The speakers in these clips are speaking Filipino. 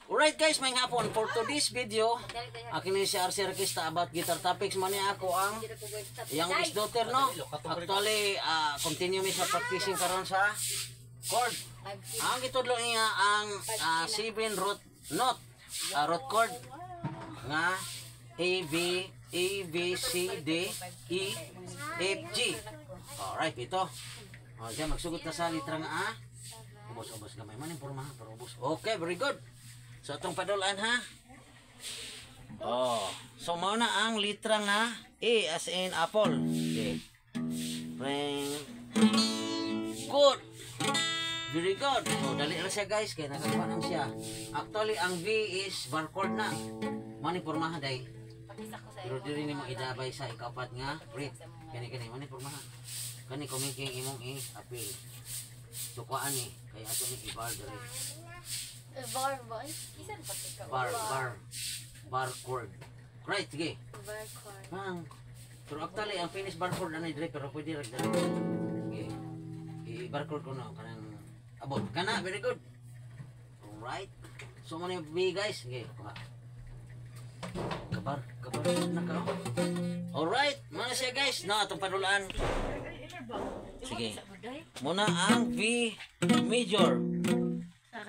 Alright guys, may hapon for today's video. Akin ni si RC Arquista about guitar topics. Mani ako ang youngest daughter, no? Actually, continue mi sa practicing karon sa chord. Ang gitudlo niya ang 7 root note, root chord nga A, B, C, D, E, F, G. Alright, ito. Diyan magsugot na sa litra nga A. Ubos gamay man yung porma, pero ubos. Okay, very good. So itong padulaan ha. So mao na ang litra nga A as in apple. Okay. Ring. Good. Very good. So dali na siya guys, kaya nagagawa na siya. Actually ang V is bar chord na. Mani pormaha day. Pero diri ni mo idabay sa ikapat nga fret. Kani mani pormaha. Kani kumiking imong apil. Sukuan ni kaya ato ni ibar diri. Bar chord. Right, sige. Bar chord. Pero actually ang finish bar chord ana dire pero pwede ra diri. Sige. I-bar chord ko na kanang abot. Kana, very good. Alright. So mo ni B guys, sige. Kabar na ka. Alright, mana siya guys. Na atong padulaan. Sige. Muna ang V major.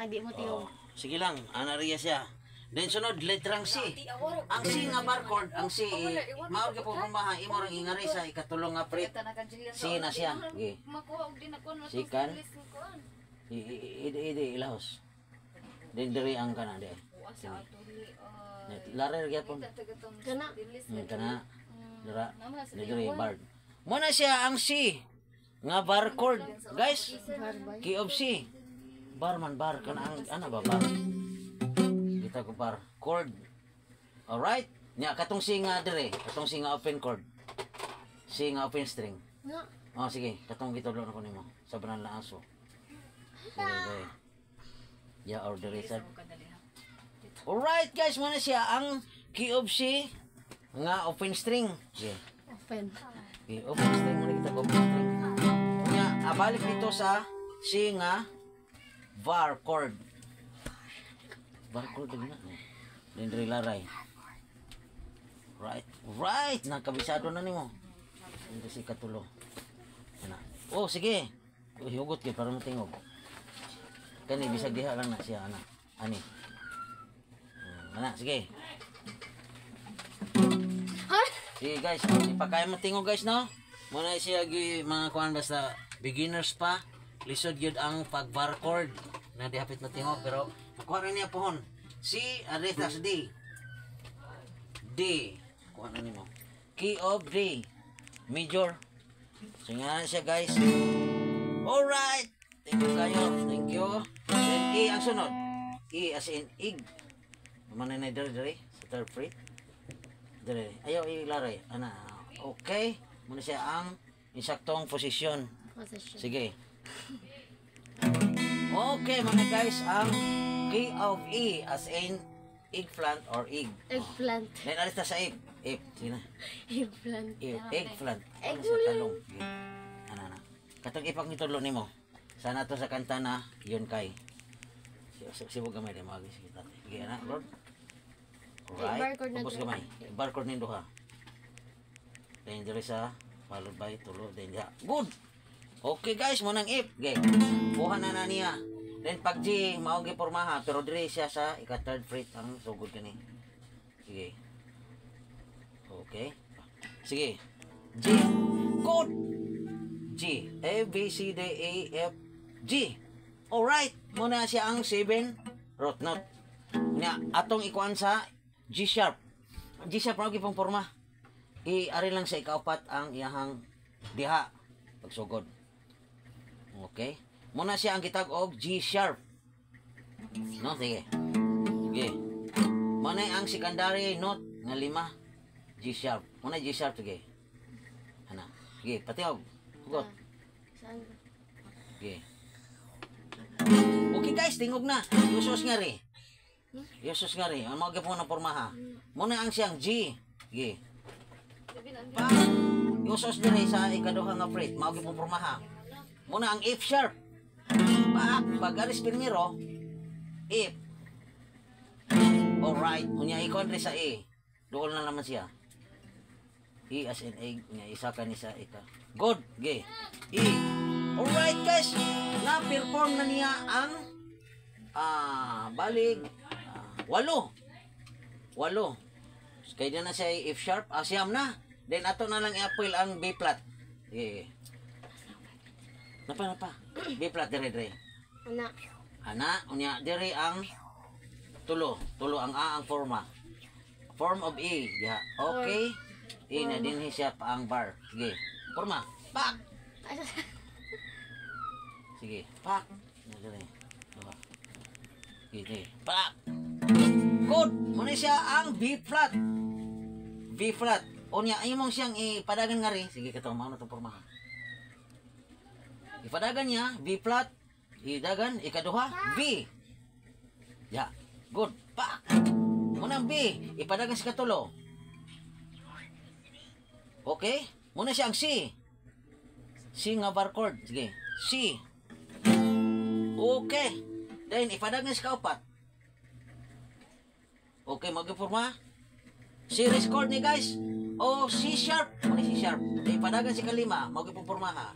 Di mo tiyog. Sige lang, anariya siya. Then sunod letrang C. Ang C nga bar chord, ang C mao gyud po pumaha imo rang ingari sa ikatulong nga fret. C na siya. Sige. Sikan. Ilahos. Then diri ang kana de. Lare gyapon. Kana. Dira. Diri bar. Muna siya ang C nga bar chord, guys. Key of C. Bar kana ang ana ba bar? Kita ko bar chord. Alright. Nya katong C nga dire, katong C nga open chord. C nga open string. Sige, katong gitudlo na ko nimo sa banan la aso. Okay. Ya order reset. Alright guys, muna siya ang key of C nga open string. Okay. Open. Okay, open string muna kita open string. Nya abalik dito sa C nga bar chord. Bar chord din na. Dindri laray. Right. Nakabisado na nimo. Hindi si katulo. Ana. Sige. Hugot kay para matingog. Kani bisag diha lang na siya ana. Ani. Ana, sige. Sige guys, ipakaya matingog guys no. Muna siya mga kuan basta beginners pa. Lisod yun ang pag-bar chord na di hapit matingog pero makuha rin niya pohon. C, aretas D. D. Kuha na nimo. Key of D. Major. So nga siya guys. Alright. Thank you kayo. Thank you. Then E ang sunod. E as in ig. Mana na dere sa third fret. Dere. Ayaw ilaray. Ana. Okay. Muna siya ang insaktong posisyon. Sige. Okay mga guys, ang key of E as in eggplant or egg. Eggplant. Then alis na sa egg. Egg. Sige na. Eggplant. Eggplant. Ano sa talong? Ano. Katong ipag nitudlo nimo. Sana to sa kanta na yun kay. Sibog gamay din mag sige tate. Sige na, Lord. Alright. Tapos gamay. Bar chord nindo ha. Then diri sa followed by tulo then ya. Good. Okay guys, mo nang F. Okay. Kuha na niya. Then pag G, mao gi pormaha pero dire siya sa ika-third fret ang sugod kani. Sige. Okay. Sige. G. Good. G. A, B, C, D, E, F, G. Alright. Muna siya ang 7 root note. Nya atong ikuan sa G sharp. G sharp mao gi pong porma. I-ari lang sa ikaapat ang iyahang diha pagsugod. Okay. Muna siya ang gitag og G sharp. No, sige. Sige. Muna ang secondary note nga 5 G sharp. Muna G sharp sige. Ana. Sige, patiog. Hugot. Sige. Okay guys, tingog na. Yusos nga ri. Yusos nga ri. Ang mga gapon na pormaha. Muna ang siyang G. Sige. Pa. Yusos dire sa ikaduha nga fret. Mga gapon pormaha. Muna ang F sharp. Pag alis primero, F. Alright. Unya ikon rin sa E. Doon na naman siya. E as in egg. Unya isa ka ni sa ika. Good. Okay. E. Alright guys. Na-perform na niya ang balig. 8. 8. Kaya na siya F sharp. Siyam na. Then ato na lang i-appeal ang B flat. Okay. Napa. B flat dire. Anak. Ana, unya diri ang tulo ang A ang forma. Form of E, ya. Okay. E na din siya pa ang bar. Sige. Forma. Pak. Sige. Pak. Na diri. Duha. Sige. Pak. Good. Muna siya ang B flat. B flat. Unya imong siyang ipadagan nga rin. Sige katong mao na to forma. Ipadagan niya B flat. Idagan, ikaduha, B. Ya, good. Pak. Munang B, ipadagan sa katulo. Okay? Muna siya ang C. C nga bar chord. Sige, C. Okay. Then, ipadagan sa kaupat. Okay, mag-forma. Series chord ni guys. O C sharp. Muna C sharp. Then, ipadagan sa kalima. Mag-forma ha.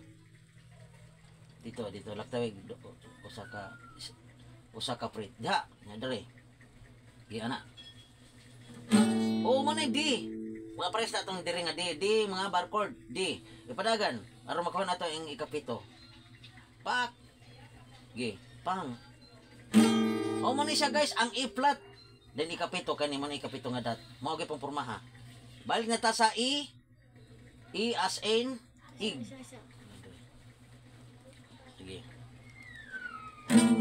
Dito laktawig usa ka prit da nya dere gi ana o mo na D mga pares na tong diri nga D mga bar chord D ipadagan aron makuha nato ang ikapito pak gi pang o mo ni siya guys ang E flat then ikapito kani mo na ikapito nga dat mao gyud pong porma ha balik na ta sa E as in ig. Sige.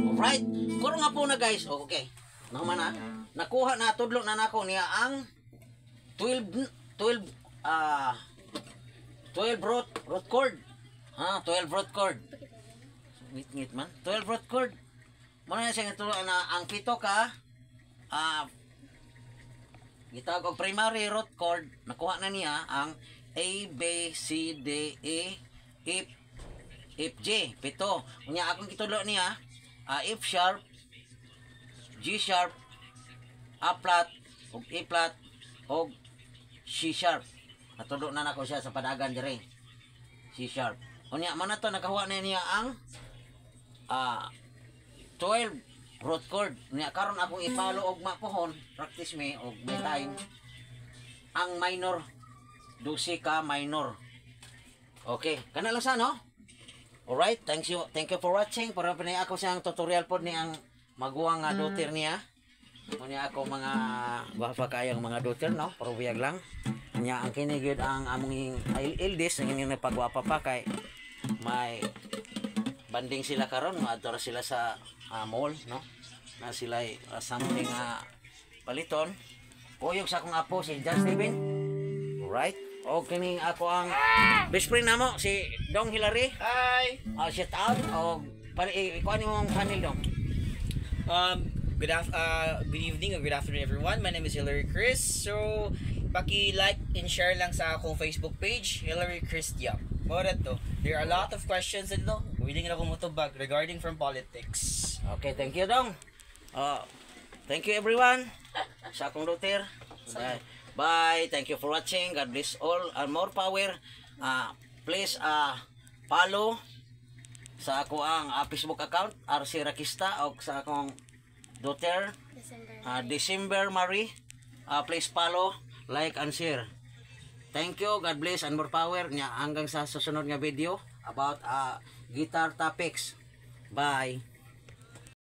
Alright. Kuro nga po na guys. Okay. Naman na. Nakuha na tudlo na nako niya ang 12 root chord. 12 root chord. Ngit man. 12 root chord. Muna na siya tulo na ang pito ka gitawag og primary root chord. Nakuha na niya ang A, B, C, D, E, F, G, pito. Unya akong gitulo niya, F sharp, G sharp, A flat, og E flat, og C sharp. Natulo na nako siya sa padagan dire. C sharp. Unya man to nakahuwa na niya ang 12 root chord. Unya karon akong ipalo og mapuhon, practice me og may time ang minor, 12 ka minor. Okay, kana lang sa no? Alright, thank you for watching. Para pa niya ako siyang tutorial po ni ang maguwang nga daughter niya. Muna ako mga guwapa kayang mga daughter, no? Pero biyag lang. Nya ang kinigid ang among eldest nga nga pagwapa pa kay may banding sila karon, maadto sila sa mall, no? Na sila something paliton. Kuyog sa akong apo si John Steven. Alright. O kini ako ang best friend namo si Dong Hilary. Hi. Shout out o ikuan imong channel Dong. Good evening or good afternoon everyone. My name is Hilary Chris. So paki-like and share lang sa akong Facebook page, Hilary Chris Diap. Morat to. There are a lot of questions dito. Willing na akong mutubag regarding from politics. Okay, thank you Dong. Thank you everyone sa akong daughter. Bye. Thank you for watching. God bless all and more power. Please follow sa ako ang Facebook account RC Rakista o sa akong daughter December Marie. Please follow, like and share. Thank you. God bless and more power. Hanggang sa susunod nga video about guitar topics. Bye.